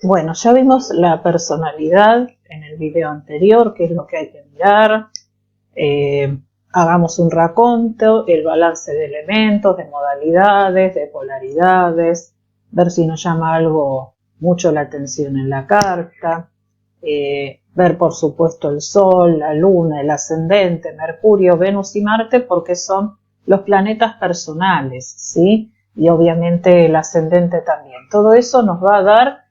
Bueno, ya vimos la personalidad en el video anterior, que es lo que hay que mirar. Hagamos un raconto, el balance de elementos, de modalidades, de polaridades, ver si nos llama algo mucho la atención en la carta, ver por supuesto el Sol, la Luna, el ascendente, Mercurio, Venus y Marte, porque son los planetas personales, ¿sí? Y obviamente el ascendente también. Todo eso nos va a dar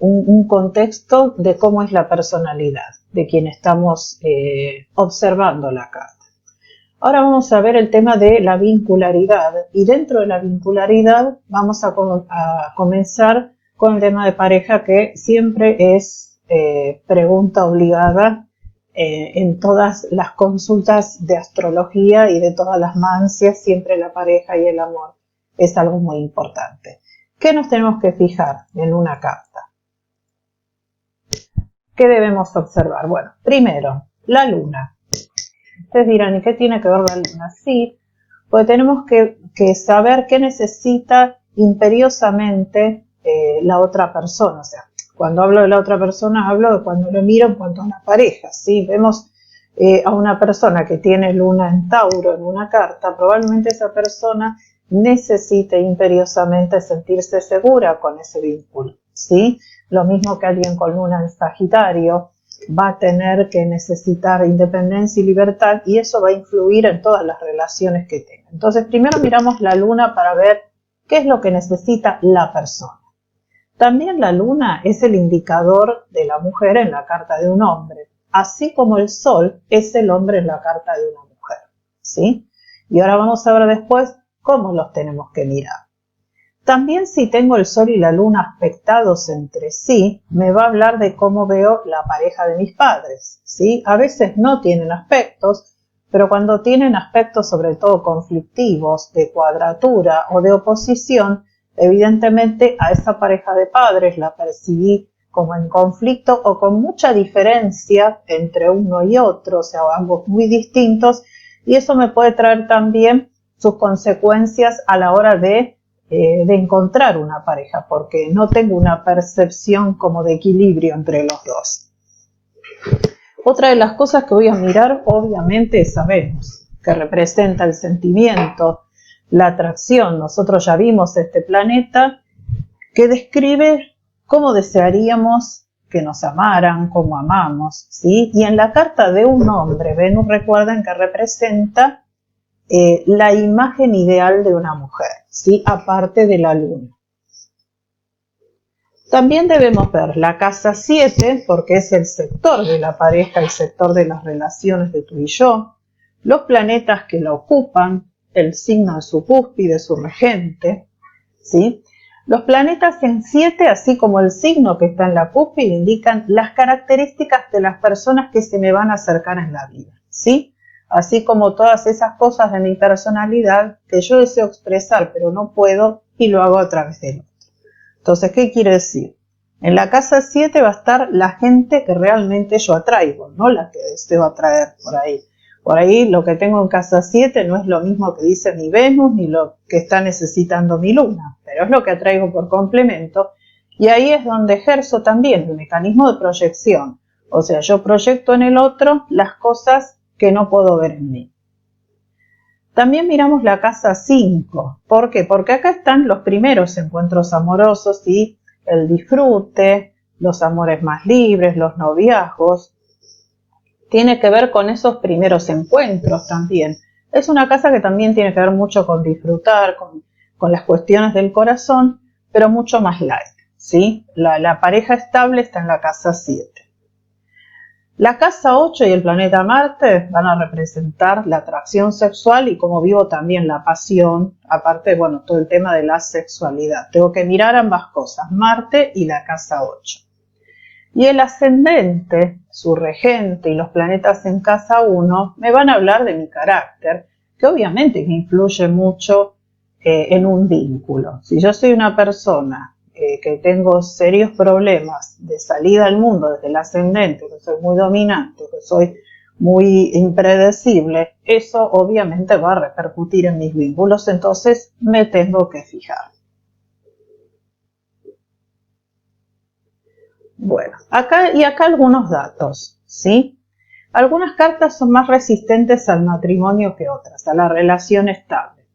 un contexto de cómo es la personalidad de quien estamos observando la carta. Ahora vamos a ver el tema de la vincularidad, y dentro de la vincularidad vamos a comenzar con el tema de pareja, que siempre es pregunta obligada en todas las consultas de astrología y de todas las mancias. Siempre la pareja y el amor es algo muy importante. ¿Qué nos tenemos que fijar en una carta? ¿Qué debemos observar? Bueno, primero, la luna. Ustedes dirán, ¿y qué tiene que ver la luna? Sí, porque tenemos que saber qué necesita imperiosamente la otra persona. O sea, cuando hablo de la otra persona, hablo de cuando lo miro en cuanto a una pareja. ¿Sí? Vemos a una persona que tiene luna en Tauro en una carta, probablemente esa persona necesite imperiosamente sentirse segura con ese vínculo. ¿Sí? Lo mismo que alguien con luna en Sagitario va a tener que necesitar independencia y libertad, y eso va a influir en todas las relaciones que tenga. Entonces, primero miramos la luna para ver qué es lo que necesita la persona. También la luna es el indicador de la mujer en la carta de un hombre, así como el sol es el hombre en la carta de una mujer, ¿sí? Y ahora vamos a ver después cómo los tenemos que mirar. También, si tengo el sol y la luna aspectados entre sí, me va a hablar de cómo veo la pareja de mis padres, ¿sí? A veces no tienen aspectos, pero cuando tienen aspectos sobre todo conflictivos, de cuadratura o de oposición, evidentemente a esa pareja de padres la percibí como en conflicto o con mucha diferencia entre uno y otro, o sea, ambos muy distintos, y eso me puede traer también sus consecuencias a la hora de encontrar una pareja, porque no tengo una percepción como de equilibrio entre los dos. Otra de las cosas que voy a mirar, obviamente, sabemos que representa el sentimiento, la atracción. Nosotros ya vimos este planeta que describe cómo desearíamos que nos amaran, cómo amamos, ¿sí? Y en la carta de un hombre, Venus, recuerden que representa la imagen ideal de una mujer, ¿sí? Aparte de la luna. También debemos ver la casa 7, porque es el sector de la pareja, el sector de las relaciones de tú y yo, los planetas que la ocupan, el signo de su cúspide, su regente, ¿sí? Los planetas en 7, así como el signo que está en la cúspide, indican las características de las personas que se me van a acercar en la vida, ¿sí? Así como todas esas cosas de mi personalidad que yo deseo expresar, pero no puedo, y lo hago a través del otro. Entonces, ¿qué quiere decir? En la casa 7 va a estar la gente que realmente yo atraigo, no la que deseo atraer por ahí. Por ahí lo que tengo en casa 7 no es lo mismo que dice mi Venus, ni lo que está necesitando mi luna, pero es lo que atraigo por complemento, y ahí es donde ejerzo también el mecanismo de proyección. O sea, yo proyecto en el otro las cosas que no puedo ver en mí. También miramos la casa 5. ¿Por qué? Porque acá están los primeros encuentros amorosos y el disfrute, los amores más libres, los noviazgos. Tiene que ver con esos primeros encuentros también. Es una casa que también tiene que ver mucho con disfrutar, con las cuestiones del corazón, pero mucho más light, ¿sí? La pareja estable está en la casa 7. La casa 8 y el planeta Marte van a representar la atracción sexual y cómo vivo también la pasión, aparte, bueno, todo el tema de la sexualidad. Tengo que mirar ambas cosas, Marte y la casa 8. Y el ascendente, su regente y los planetas en casa 1 me van a hablar de mi carácter, que obviamente que influye mucho en un vínculo. Si yo soy una persona que tengo serios problemas de salida al mundo desde el ascendente, que soy muy dominante, que soy muy impredecible, eso obviamente va a repercutir en mis vínculos, entonces me tengo que fijar. Bueno, acá algunos datos, ¿sí? Algunas cartas son más resistentes al matrimonio que otras, a la relación estable.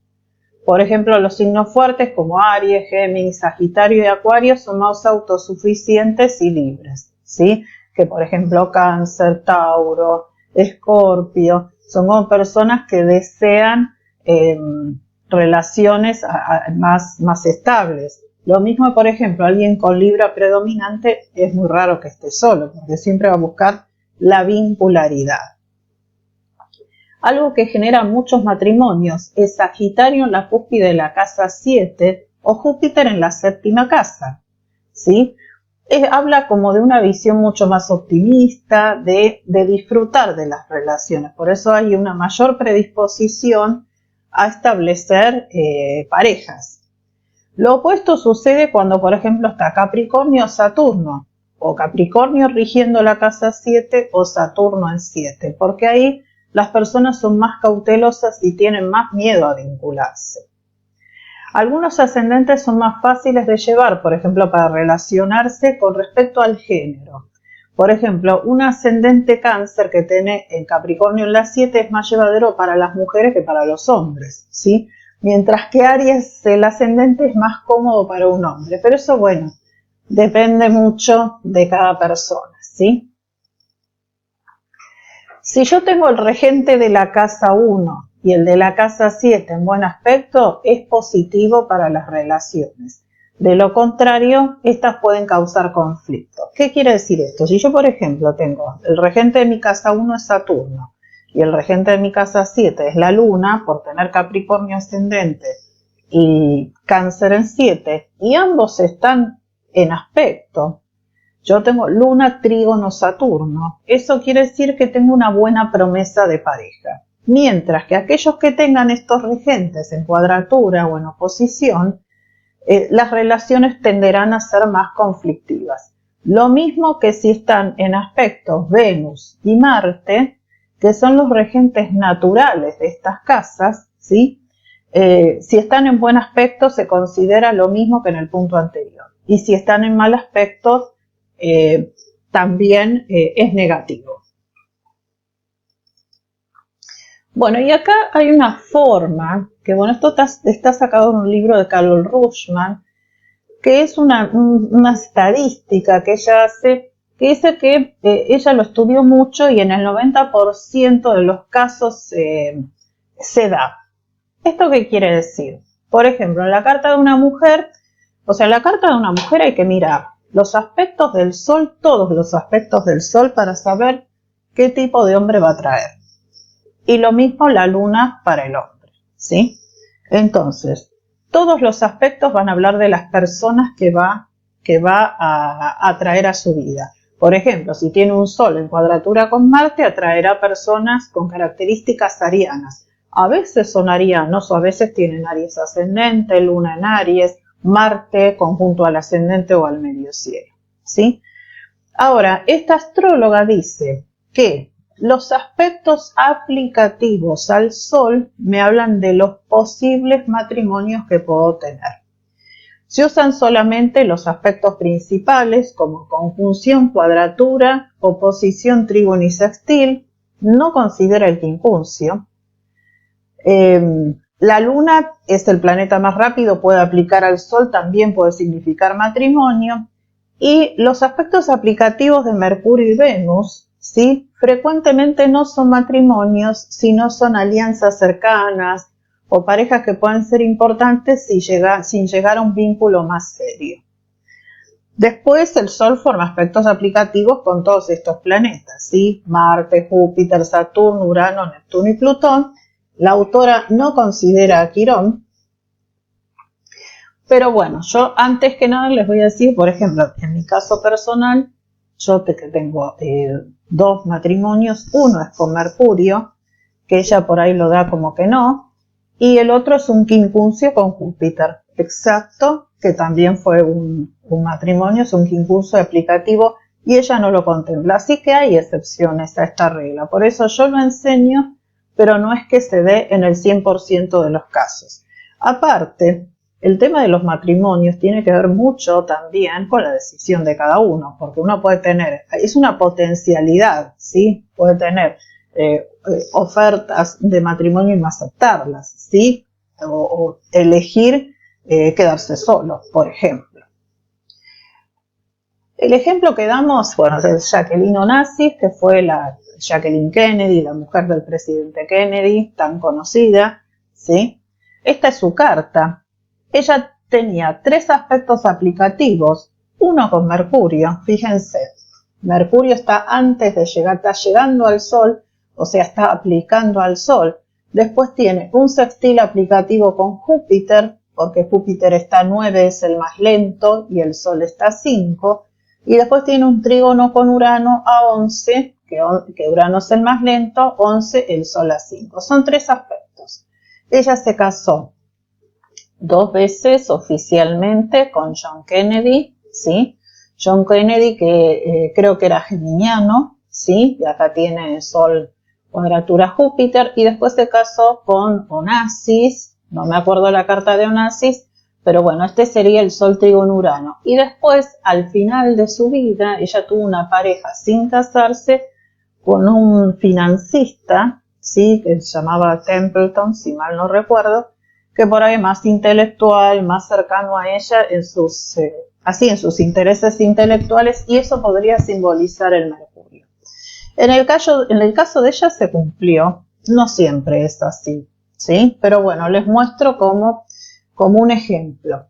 Por ejemplo, los signos fuertes como Aries, Géminis, Sagitario y Acuario son más autosuficientes y libres, ¿sí? Que por ejemplo Cáncer, Tauro, Escorpio, son como personas que desean relaciones más estables. Lo mismo, por ejemplo, alguien con Libra predominante es muy raro que esté solo, porque siempre va a buscar la vincularidad. Algo que genera muchos matrimonios es Sagitario en la cúspide de la casa 7 o Júpiter en la séptima casa, ¿sí? Habla como de una visión mucho más optimista, de disfrutar de las relaciones. Por eso hay una mayor predisposición a establecer parejas. Lo opuesto sucede cuando, por ejemplo, está Capricornio o Saturno, o Capricornio rigiendo la casa 7 o Saturno en 7, porque ahí las personas son más cautelosas y tienen más miedo a vincularse. Algunos ascendentes son más fáciles de llevar, por ejemplo, para relacionarse con respecto al género. Por ejemplo, un ascendente Cáncer que tiene en Capricornio en la 7 es más llevadero para las mujeres que para los hombres, ¿sí? Mientras que Aries, el ascendente, es más cómodo para un hombre. Pero eso, bueno, depende mucho de cada persona, ¿sí? Si yo tengo el regente de la casa 1 y el de la casa 7 en buen aspecto, es positivo para las relaciones. De lo contrario, estas pueden causar conflictos. ¿Qué quiere decir esto? Si yo, por ejemplo, tengo el regente de mi casa 1 es Saturno y el regente de mi casa 7 es la Luna, por tener Capricornio ascendente y Cáncer en 7, y ambos están en aspecto. Yo tengo Luna, Trígono, Saturno. Eso quiere decir que tengo una buena promesa de pareja. Mientras que aquellos que tengan estos regentes en cuadratura o en oposición, las relaciones tenderán a ser más conflictivas. Lo mismo que si están en aspectos Venus y Marte, que son los regentes naturales de estas casas, ¿sí? Si están en buen aspecto se considera lo mismo que en el punto anterior. Y si están en mal aspecto, también es negativo. Bueno, y acá hay una forma, que bueno, esto está sacado en un libro de Carol Rushman, que es una estadística que ella hace, que dice que ella lo estudió mucho y en el 90% de los casos se da. ¿Esto qué quiere decir? Por ejemplo, en la carta de una mujer, la carta de una mujer hay que mirar los aspectos del Sol, todos los aspectos del Sol para saber qué tipo de hombre va a traer. Y lo mismo la Luna para el hombre, ¿sí? Entonces, todos los aspectos van a hablar de las personas que va a atraer a su vida. Por ejemplo, si tiene un Sol en cuadratura con Marte, atraerá personas con características arianas. A veces son arianos o a veces tienen Aries ascendente, Luna en Aries, Marte conjunto al ascendente o al medio cielo, ¿sí? Ahora, esta astróloga dice que los aspectos aplicativos al Sol me hablan de los posibles matrimonios que puedo tener. Se usan solamente los aspectos principales como conjunción, cuadratura, oposición, trígono y sextil. No considera el quincuncio. La Luna es el planeta más rápido, puede aplicar al Sol, también puede significar matrimonio. Y los aspectos aplicativos de Mercurio y Venus, ¿sí? Frecuentemente no son matrimonios, sino son alianzas cercanas o parejas que pueden ser importantes sin llegar a un vínculo más serio. Después el Sol forma aspectos aplicativos con todos estos planetas, ¿sí? Marte, Júpiter, Saturno, Urano, Neptuno y Plutón. La autora no considera a Quirón, pero bueno, yo antes que nada les voy a decir, por ejemplo, en mi caso personal, yo tengo 2 matrimonios, uno es con Mercurio, que ella por ahí lo da como que no, y el otro es un quincuncio con Júpiter, exacto, que también fue un matrimonio, es un quincuncio aplicativo y ella no lo contempla, así que hay excepciones a esta regla, por eso yo lo enseño, pero no es que se dé en el 100% de los casos. Aparte, el tema de los matrimonios tiene que ver mucho también con la decisión de cada uno, porque uno puede tener, es una potencialidad, ¿sí? Puede tener ofertas de matrimonio y no aceptarlas, ¿sí? O elegir quedarse solo, por ejemplo. El ejemplo que damos, bueno, es Jacqueline Onassis, que fue la Jacqueline Kennedy, la mujer del presidente Kennedy, tan conocida, ¿sí? Esta es su carta. Ella tenía 3 aspectos aplicativos, uno con Mercurio, fíjense, Mercurio está antes de llegar, está llegando al Sol, o sea, está aplicando al Sol. Después tiene un sextil aplicativo con Júpiter, porque Júpiter está a 9, es el más lento, y el Sol está a 5. Y después tiene un trígono con Urano a 11, que Urano es el más lento, 11, el Sol a 5. Son 3 aspectos. Ella se casó 2 veces oficialmente con John Kennedy, ¿sí? John Kennedy, que creo que era geminiano, ¿sí? Y acá tiene Sol cuadratura Júpiter, y después se casó con Onassis, no me acuerdo la carta de Onassis, pero bueno, este sería el Sol trígono Urano. Y después, al final de su vida, ella tuvo una pareja sin casarse con un financista, ¿sí? Que se llamaba Templeton, si mal no recuerdo, que por ahí más intelectual, más cercano a ella en sus intereses intelectuales, y eso podría simbolizar el Mercurio. En el caso de ella se cumplió, no siempre es así, ¿sí? Pero bueno, les muestro como un ejemplo.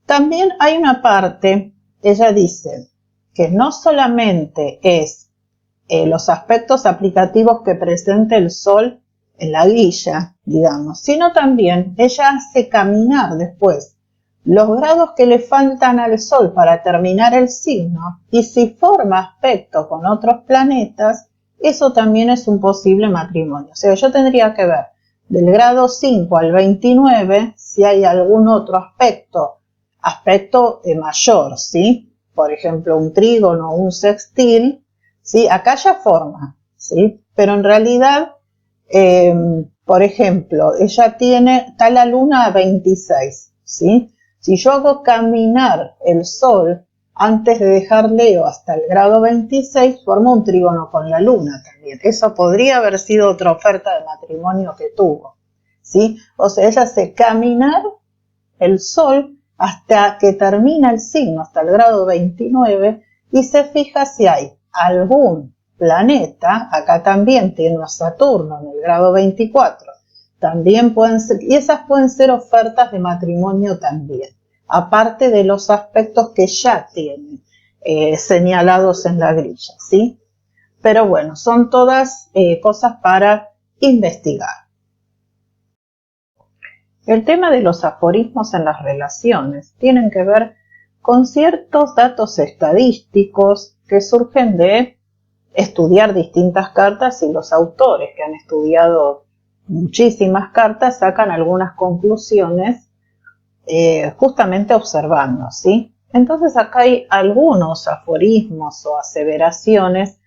También hay una parte, ella dice, que no solamente es los aspectos aplicativos que presenta el Sol en la grilla, digamos, sino también ella hace caminar después los grados que le faltan al Sol para terminar el signo, y si forma aspecto con otros planetas, eso también es un posible matrimonio. O sea, yo tendría que ver del grado 5 al 29 si hay algún otro aspecto mayor, ¿sí? Por ejemplo, un trígono o un sextil, ¿sí? Acá ya forma, ¿sí? Pero en realidad, por ejemplo, ella está la luna a 26, ¿sí? Si yo hago caminar el Sol antes de dejar Leo hasta el grado 26, forma un trígono con la luna también. Eso podría haber sido otra oferta de matrimonio que tuvo, ¿sí? O sea, ella hace caminar el Sol hasta que termina el signo, hasta el grado 29, y se fija si hay algún planeta, acá también tiene a Saturno en el grado 24, también pueden ser, y esas pueden ser ofertas de matrimonio también, aparte de los aspectos que ya tienen señalados en la grilla, ¿sí? Pero bueno, son todas cosas para investigar. El tema de los aforismos en las relaciones tienen que ver con ciertos datos estadísticos que surgen de estudiar distintas cartas, y los autores que han estudiado muchísimas cartas sacan algunas conclusiones justamente observando, ¿sí? Entonces acá hay algunos aforismos o aseveraciones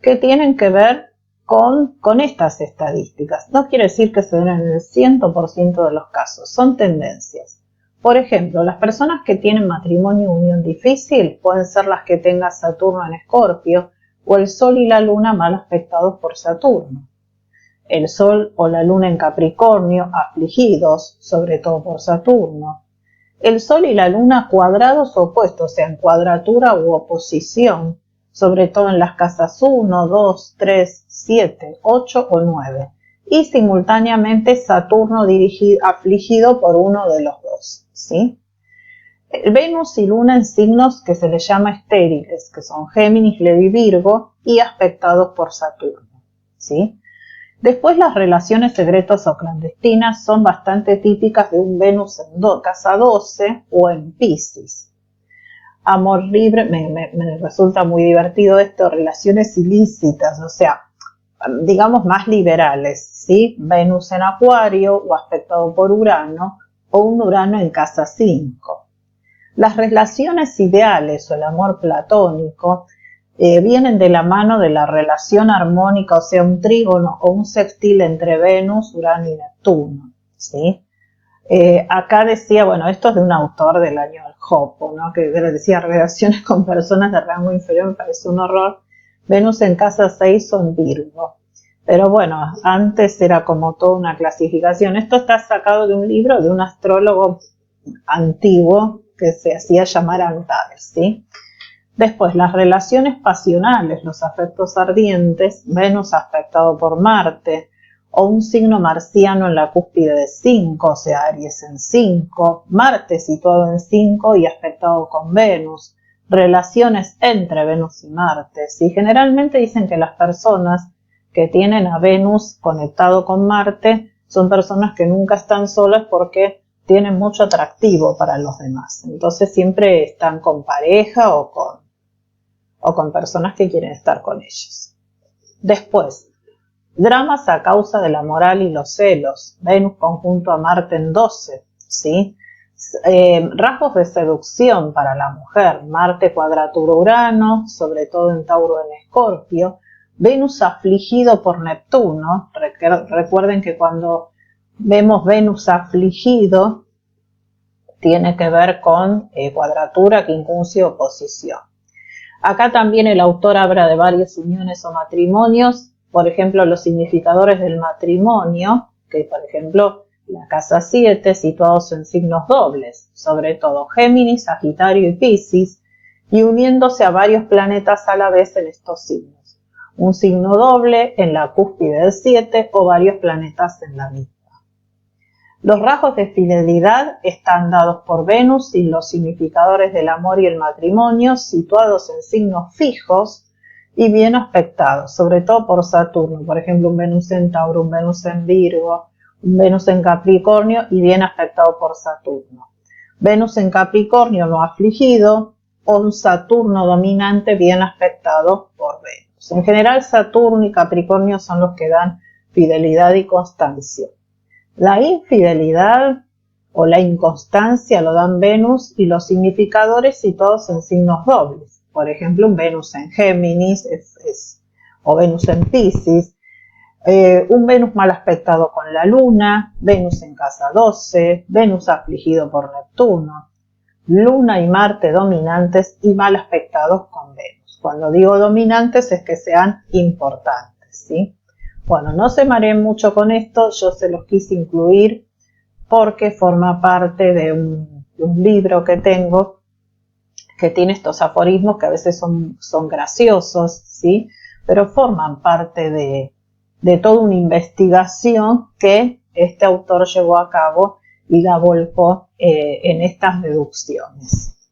que tienen que ver con estas estadísticas. No quiere decir que se den en el 100% de los casos, son tendencias. Por ejemplo, las personas que tienen matrimonio o unión difícil pueden ser las que tengan Saturno en Escorpio o el Sol y la Luna mal aspectados por Saturno. El Sol o la Luna en Capricornio afligidos, sobre todo por Saturno. El Sol y la Luna cuadrados o opuestos, o sea, en cuadratura u oposición, sobre todo en las casas 1, 2, 3, 7, 8 o 9. Y simultáneamente Saturno afligido por uno de los dos, ¿sí? Venus y Luna en signos que se les llama estériles, que son Géminis, Leo y Virgo, y aspectados por Saturno, ¿sí? Después, las relaciones secretas o clandestinas son bastante típicas de un Venus en casa 12 o en Piscis. Amor libre, me resulta muy divertido esto, relaciones ilícitas, o sea, digamos más liberales, ¿sí? Venus en Acuario o aspectado por Urano, o un Urano en casa 5. Las relaciones ideales o el amor platónico vienen de la mano de la relación armónica, o sea, un trígono o un sextil entre Venus, Urano y Neptuno, ¿sí? Acá decía, bueno, esto es de un autor del año del Hopo, ¿no? Que decía relaciones con personas de rango inferior, me parece un horror. Venus en casa 6 son Virgo. Pero bueno, antes era como toda una clasificación. Esto está sacado de un libro de un astrólogo antiguo que se hacía llamar Antares, ¿sí? Después, las relaciones pasionales, los afectos ardientes, Venus aspectado por Marte, o un signo marciano en la cúspide de 5, o sea, Aries en 5, Marte situado en 5 y aspectado con Venus, relaciones entre Venus y Marte. ¿Sí? Generalmente dicen que las personas que tienen a Venus conectado con Marte son personas que nunca están solas porque tienen mucho atractivo para los demás. Entonces siempre están con pareja o con personas que quieren estar con ellos. Después, dramas a causa de la moral y los celos. Venus conjunto a Marte en 12, ¿sí? Rasgos de seducción para la mujer. Marte cuadratura Urano, sobre todo en Tauro en Escorpio. Venus afligido por Neptuno. Recuerden que cuando vemos Venus afligido, tiene que ver con cuadratura, quincuncio, oposición. Acá también el autor habla de varias uniones o matrimonios, por ejemplo, los significadores del matrimonio, que por ejemplo la casa 7, situados en signos dobles, sobre todo Géminis, Sagitario y Piscis, y uniéndose a varios planetas a la vez en estos signos. Un signo doble en la cúspide del 7 o varios planetas en la misma. Los rasgos de fidelidad están dados por Venus y los significadores del amor y el matrimonio situados en signos fijos y bien aspectados, sobre todo por Saturno, por ejemplo un Venus en Tauro, un Venus en Virgo, un Venus en Capricornio y bien aspectado por Saturno. Venus en Capricornio no afligido o un Saturno dominante bien aspectado por Venus. En general Saturno y Capricornio son los que dan fidelidad y constancia. La infidelidad o la inconstancia lo dan Venus y los significadores situados en signos dobles. Por ejemplo, un Venus en Géminis o Venus en Piscis, un Venus mal aspectado con la Luna, Venus en casa 12, Venus afligido por Neptuno, Luna y Marte dominantes y mal aspectados con Venus. Cuando digo dominantes es que sean importantes, ¿sí? Bueno, no se mareen mucho con esto, yo se los quise incluir porque forma parte de un libro que tengo que tiene estos aforismos que a veces son graciosos, ¿sí? Pero forman parte de toda una investigación que este autor llevó a cabo y la volcó en estas deducciones.